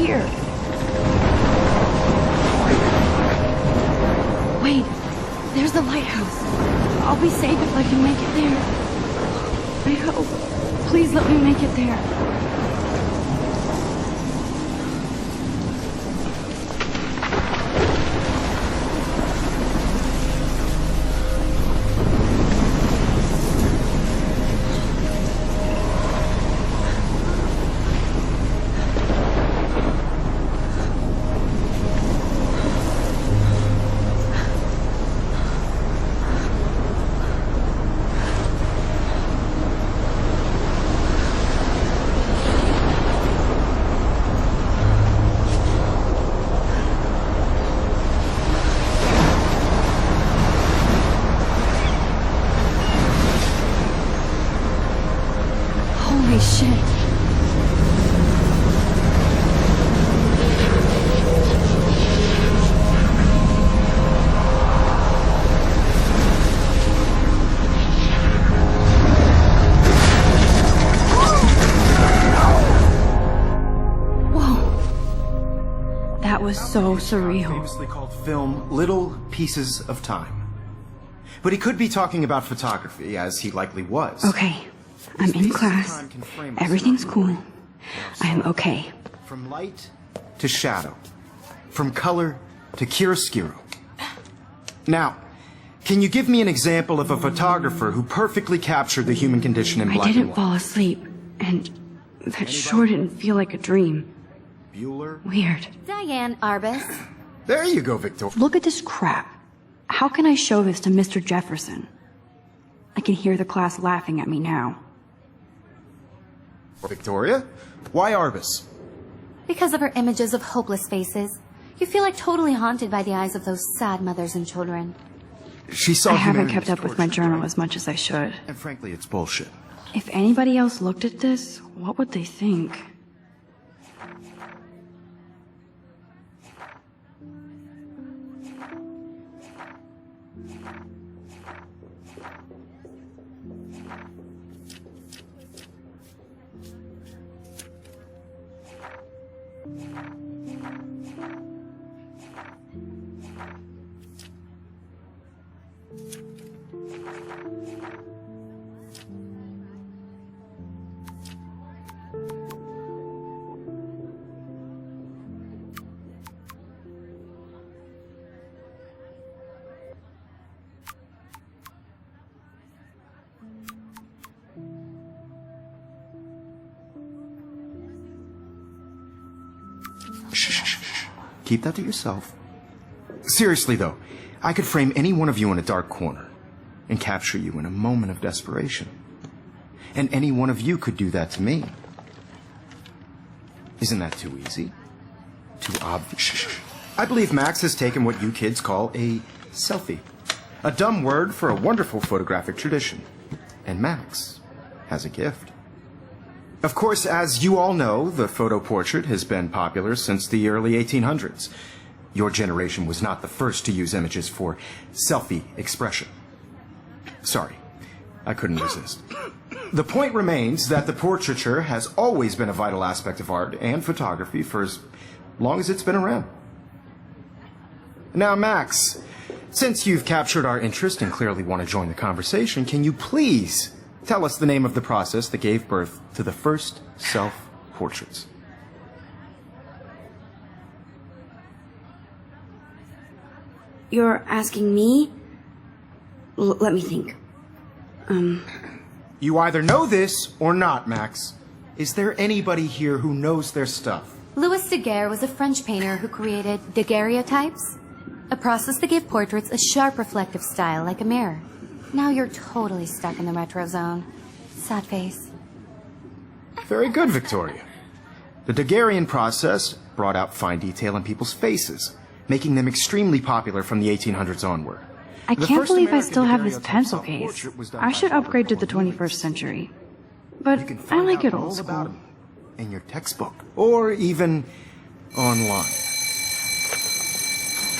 here. Wait, there's the lighthouse. I'll be safe if I can make it there. I hope. Please let me make it there. Holy shit. Whoa. That was so surreal. Famously called film Little Pieces of Time. But he could be talking about photography, as he likely was. Okay. I'm in class. Everything's cool. I am okay. From light to shadow. From color to chiaroscuro. Now, can you give me an example of a photographer who perfectly captured the human condition in black and white? I didn't fall asleep, and that sure didn't feel like a dream. Bueller? Weird. Diane Arbus. There you go, Victor. Look at this crap. How can I show this to Mr. Jefferson? I can hear the class laughing at me now. Victoria? Why Arbus? Because of her images of hopeless faces. You feel like totally haunted by the eyes of those sad mothers and children. She saw I haven't humanity kept up with my tortured, journal right? as much as I should. And frankly, it's bullshit. If anybody else looked at this, what would they think? Shh. Keep that to yourself. Seriously, though, I could frame any one of you in a dark corner and capture you in a moment of desperation. And any one of you could do that to me. Isn't that too easy? Too obvious? Shh. I believe Max has taken what you kids call a selfie. A dumb word for a wonderful photographic tradition. And Max has a gift. Of course, as you all know, the photo portrait has been popular since the early 1800s. Your generation was not the first to use images for selfie expression. Sorry, I couldn't resist. The point remains that the portraiture has always been a vital aspect of art and photography for as long as it's been around. Now, Max, since you've captured our interest and clearly want to join the conversation, can you please tell us the name of the process that gave birth to the first self-portraits? You're asking me? Let me think. You either know this or not, Max. Is there anybody here who knows their stuff? Louis Daguerre was a French painter who created daguerreotypes, a process that gave portraits a sharp reflective style like a mirror. Now you're totally stuck in the retro zone. Sad face. Very good, Victoria. The Daguerrean process brought out fine detail in people's faces, making them extremely popular from the 1800s onward. I The can't first believe I American still have this daguerreotype pencil case. self-portrait was done I by should upgrade to the 21st century. But You can I find like out it all old about school. it in your textbook, or even online.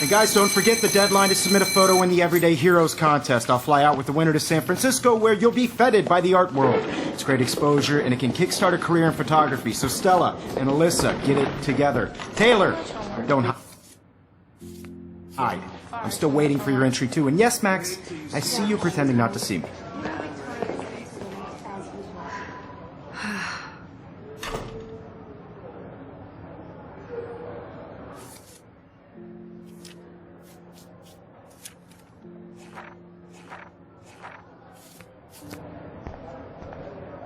And guys, don't forget the deadline to submit a photo in the Everyday Heroes contest. I'll fly out with the winner to San Francisco, where you'll be feted by the art world. It's great exposure, and it can kickstart a career in photography. So Stella and Alyssa, get it together. Taylor, don't hide. I'm still waiting for your entry, too. And yes, Max, I see you pretending not to see me.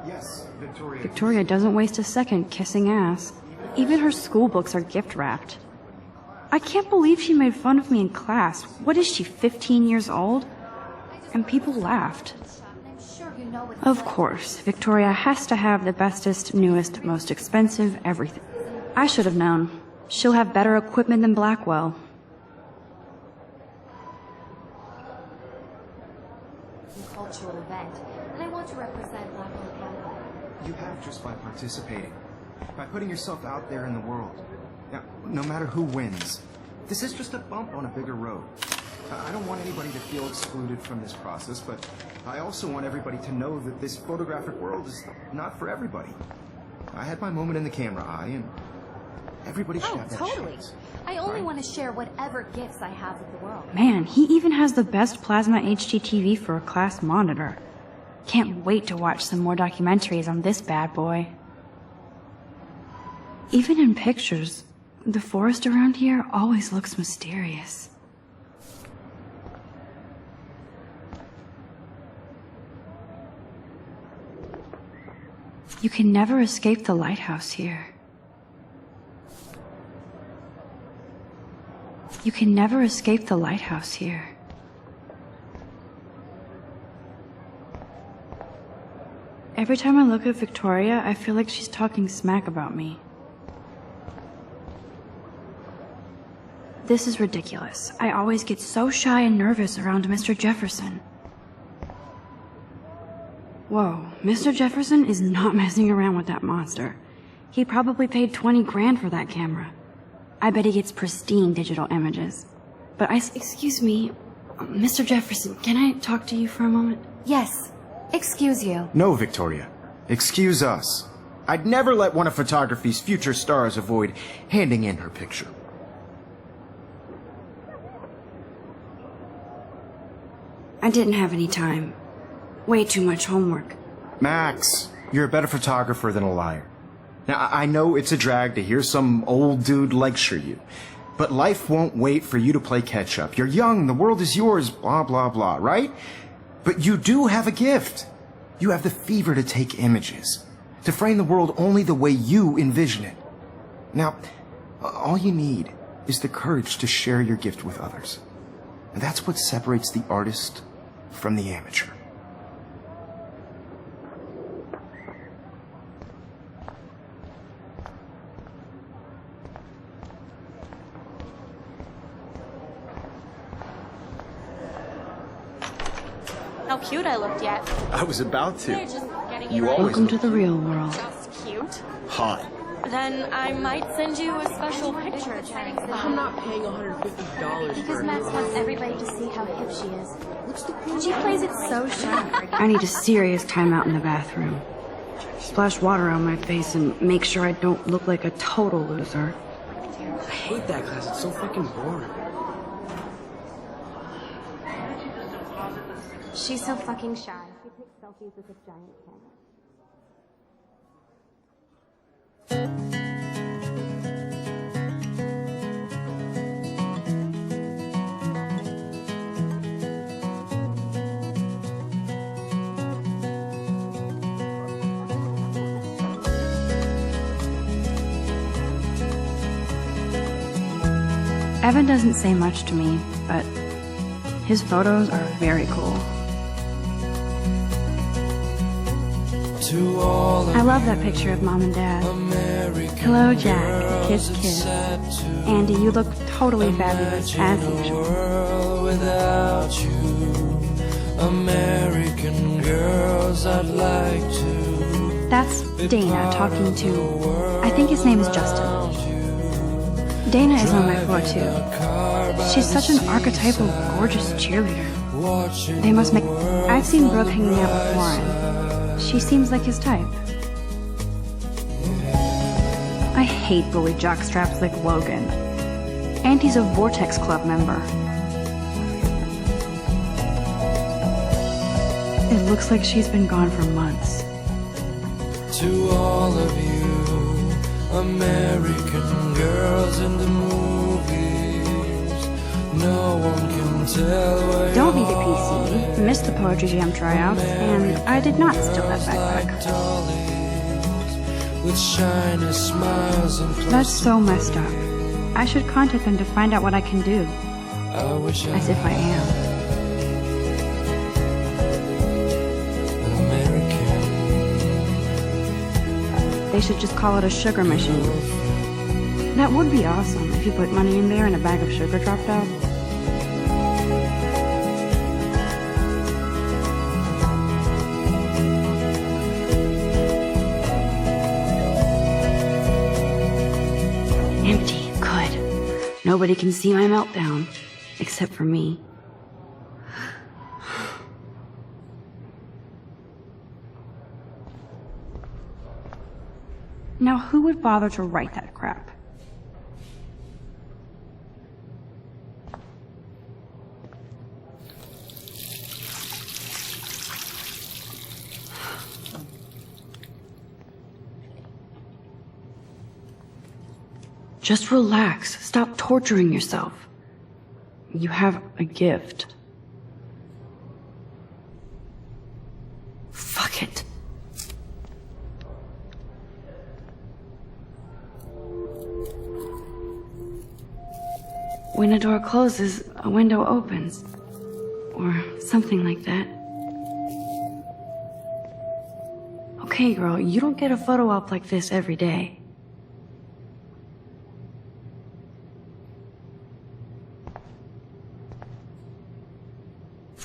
Yes, Victoria. Victoria doesn't waste a second kissing ass. Even her school books are gift wrapped. I can't believe she made fun of me in class. What is she, 15 years old? And people laughed. Of course, Victoria has to have the bestest, newest, most expensive everything. I should have known. She'll have better equipment than Blackwell. Cultural event, and I want to represent Blackwell Campbell. You have just by participating, by putting yourself out there in the world. Now, no matter who wins, this is just a bump on a bigger road. I don't want anybody to feel excluded from this process, but I also want everybody to know that this photographic world is not for everybody. I had my moment in the camera eye, and everybody should have that chance. I only want to share whatever gifts I have with the world. Man, he even has the best plasma HDTV for a class monitor. Can't wait to watch some more documentaries on this bad boy. Even in pictures, the forest around here always looks mysterious. You can never escape the lighthouse here. You can never escape the lighthouse here. Every time I look at Victoria, I feel like she's talking smack about me. This is ridiculous. I always get so shy and nervous around Mr. Jefferson. Whoa, Mr. Jefferson is not messing around with that monster. He probably paid 20 grand for that camera. I bet he gets pristine digital images. But excuse me, Mr. Jefferson, can I talk to you for a moment? Yes. Excuse you. No, Victoria. Excuse us. I'd never let one of photography's future stars avoid handing in her picture. I didn't have any time. Way too much homework. Max, you're a better photographer than a liar. Now, I know it's a drag to hear some old dude lecture you, but life won't wait for you to play catch-up. You're young, the world is yours, blah, blah, blah, right? But you do have a gift. You have the fever to take images, to frame the world only the way you envision it. Now, all you need is the courage to share your gift with others. And that's what separates the artist from the amateur. How cute I looked yet. I was about to. They're just getting You ready. always Welcome to the real world. Just cute. hot. Then I might send you a special picture. I'm not paying $150 Because for Max it. wants everybody to see how hip she is. What's the point? She plays it so sharp. I need a serious timeout in the bathroom. Splash water on my face and make sure I don't look like a total loser. I hate that class. It's so freaking boring. She's so fucking shy. She takes selfies with a giant camera. Evan doesn't say much to me, but his photos are very cool. I love that picture of Mom and Dad. Hello, Jack. Kiss, kiss. Andy, you look totally fabulous, as usual. Without you, American girls, I'd like to. That's Dana talking to, I think his name is Justin. Dana is on my floor too. She's such an archetypal, gorgeous cheerleader. They must make... I've seen Brooke hanging out with Warren. She seems like his type. I hate bully jockstraps like Logan. Auntie's a Vortex Club member. It looks like she's been gone for months. To all of you American girls in the movies, no one can tell where Don't need a PC, missed the Poetry Jam tryouts, and I did not steal that backpack. with shiny smiles and That's so messed up. I should contact them to find out what I can do. I wish I As if I am. American. They should just call it a sugar machine. That would be awesome if you put money in there and a bag of sugar dropped out. Empty. Good. Nobody can see my meltdown. Except for me. Now, who would bother to write that crap? Just relax. Stop torturing yourself. You have a gift. Fuck it. When a door closes, a window opens. Or something like that. Okay, girl, you don't get a photo op like this every day.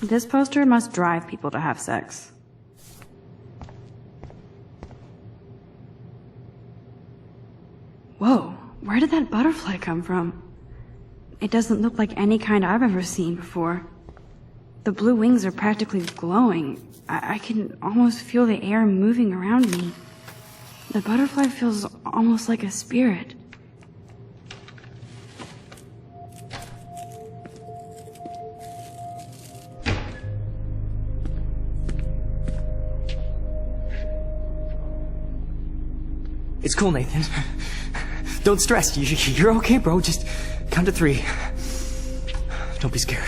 This poster must drive people to have sex. Whoa, where did that butterfly come from? It doesn't look like any kind I've ever seen before. The blue wings are practically glowing. I can almost feel the air moving around me. The butterfly feels almost like a spirit. It's cool, Nathan. Don't stress. You're okay, bro. Just count to 3. Don't be scared.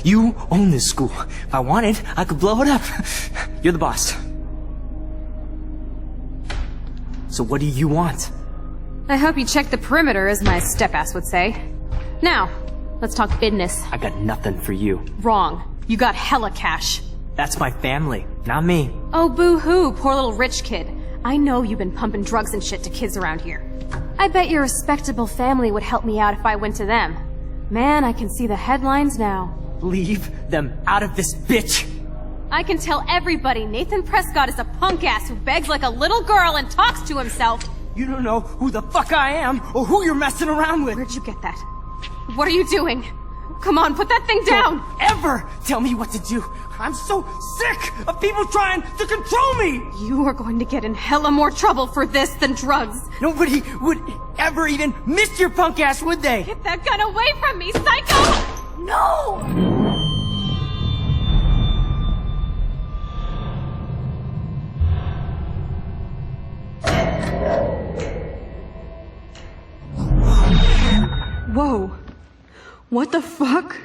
You own this school. If I wanted, I could blow it up. You're the boss. So what do you want? I hope you checked the perimeter, as my step-ass would say. Now, let's talk business. I got nothing for you. Wrong. You got hella cash. That's my family, not me. Oh, boo-hoo, poor little rich kid. I know you've been pumping drugs and shit to kids around here. I bet your respectable family would help me out if I went to them. Man, I can see the headlines now. Leave them out of this bitch! I can tell everybody Nathan Prescott is a punk-ass who begs like a little girl and talks to himself. You don't know who the fuck I am or who you're messing around with. Where'd you get that? What are you doing? Come on, put that thing down! Don't ever tell me what to do! I'm so sick of people trying to control me! You are going to get in hella more trouble for this than drugs. Nobody would ever even miss your punk ass, would they? Get that gun away from me, psycho! No! Whoa. What the fuck?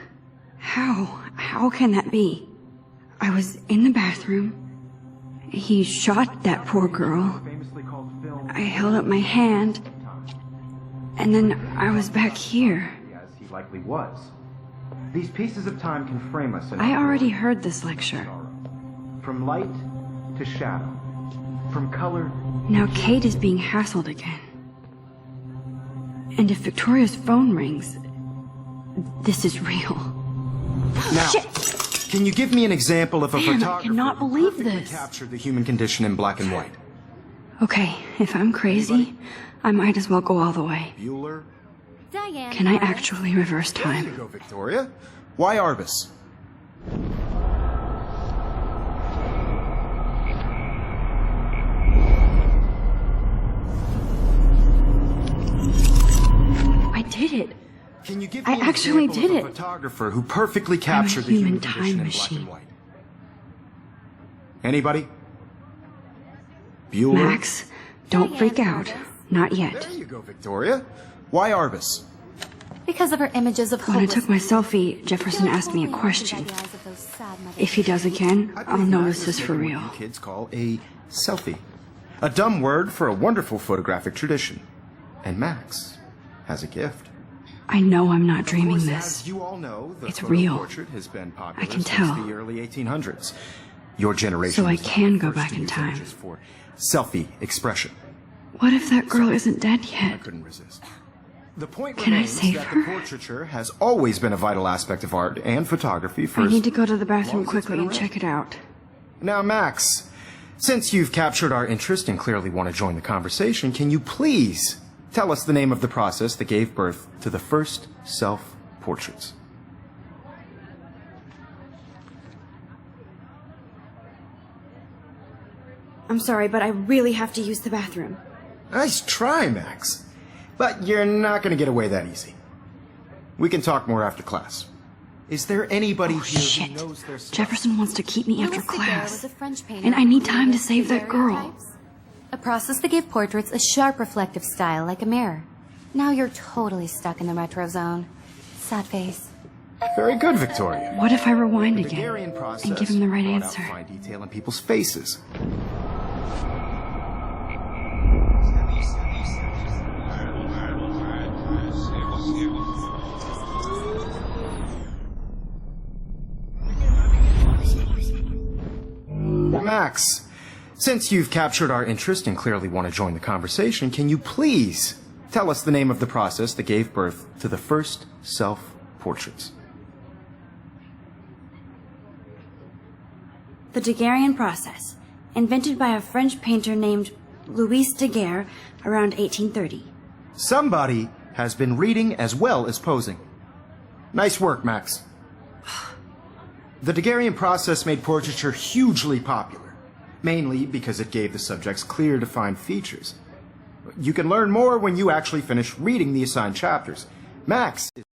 How can that be? I was in the bathroom. He shot that poor girl. I held up my hand. And then I was back here. As he likely was. These pieces of time can frame us in I our already world. heard this lecture. From light to shadow. From color. Now Kate is being hassled again. And if Victoria's phone rings, this is real. Now, Shit! can you give me an example of a Man, I photographer cannot who believe perfectly this. captured the human condition in black and white? Okay, if I'm crazy, I might as well go all the way. Bueller, Diane. Can I actually reverse There you time? go, Victoria. Why Arbus? I did it. Can you give I me an actually example did of a it. photographer who perfectly captured the human human condition time in black machine. and white? Anybody? Bueller? Max, don't freak out. Not yet. There you go, Victoria. Why Arbus? Because of her images of When I hopelessness. took my selfie, Jefferson asked me a question. If he does again, I I'll believe know Max this has is for taken what real. you kids call a selfie. A dumb word for a wonderful photographic tradition. And Max has a gift. I know I'm not Of dreaming course, this. as you all know, the It's photo real. portrait has been popular I can since tell. the early 1800s. Your generation So I was not can the go first back to in use time. images for selfie expression. What if that girl isn't dead I yet? couldn't resist. The point Can I remains save that her? the portraiture has always been a vital aspect of art and photography for I as need to go to the long bathroom as it's quickly been and around. check it out. Now, Max, since you've captured our interest and clearly want to join the conversation, can you please tell us the name of the process that gave birth to the first self-portraits? I'm sorry, but I really have to use the bathroom. Nice try, Max. But you're not going to get away that easy. We can talk more after class. Is there anybody here Shit. who knows their stuff? Jefferson wants to keep me after Louis Daguerre class. was a French painter And I need who time to created save that girl. daguerreotypes, a process that gave portraits a sharp reflective style like a mirror. Now you're totally stuck in the retro zone. Sad face. Very good, Victoria. What if I rewind The again Daguerrean process and give him the right brought out answer? fine detail in people's faces. Max, since you've captured our interest and clearly want to join the conversation, can you please tell us the name of the process that gave birth to the first self-portraits? The Daguerrean process, invented by a French painter named Louis Daguerre around 1830. Somebody has been reading as well as posing. Nice work, Max. The Daguerrean process made portraiture hugely popular, mainly because it gave the subjects clear, defined features. You can learn more when you actually finish reading the assigned chapters. Max is